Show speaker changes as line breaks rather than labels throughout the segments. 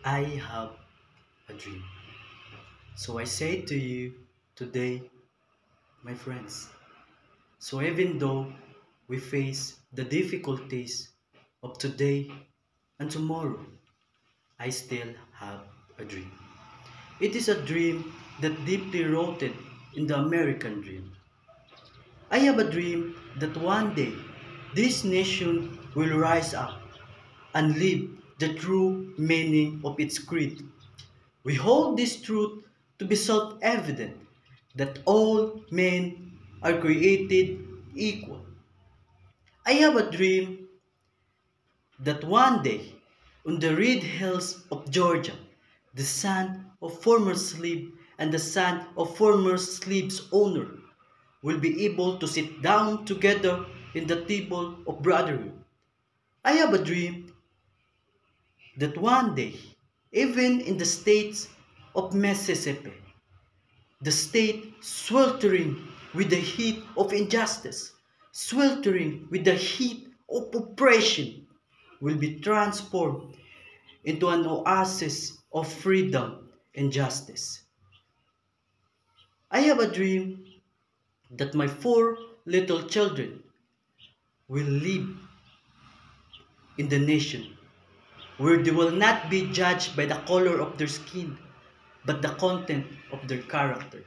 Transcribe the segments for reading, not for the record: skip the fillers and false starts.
I have a dream. So I say to you today, my friends. So even though we face the difficulties of today and tomorrow, I still have a dream. It is a dream that deeply rooted in the American dream. I have a dream that one day this nation will rise up and live the true meaning of its creed. We hold this truth to be self-evident that all men are created equal. I have a dream that one day, on the red hills of Georgia, the son of former slave and the son of former slave's owner will be able to sit down together in the table of brotherhood. I have a dream that one day, even in the states of Mississippi, the state sweltering with the heat of injustice, sweltering with the heat of oppression, will be transformed into an oasis of freedom and justice. I have a dream that my four little children will live in the nation where they will not be judged by the color of their skin, but the content of their character.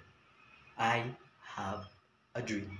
I have a dream.